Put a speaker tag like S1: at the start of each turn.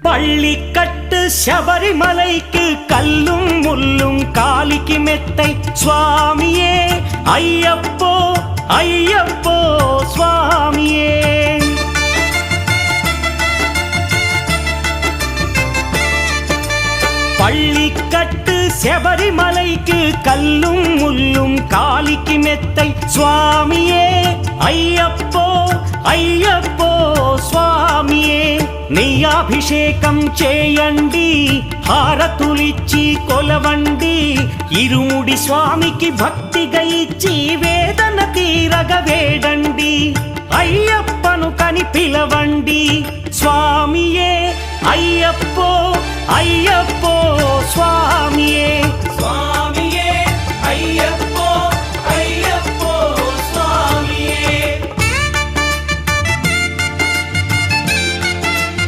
S1: பள்ளிக்கட்டு சபரிமலைக்கு கல்லும் முள்ளும் காலிக்கு மெத்தை சுவாமியே ஐயப்போ ஐயப்போ சுவாமியே. பள்ளிக்கட்டு சபரிமலைக்கு கல்லும் முள்ளும் காலிக்கு மெத்தை சுவாமியே ஐயப்போ ஐயப்போ స్వామియే నెయ్యాభిషేకం చేయండి హారతులిచ్చి కొలవండి ఇరుముడి స్వామికి భక్తిగా ఇచ్చి వేదన తీరగ వేడండి అయ్యప్పను కని పిలవండి స్వామియే అయ్యప్పో అయ్యప్పో స్వామియే స్వామి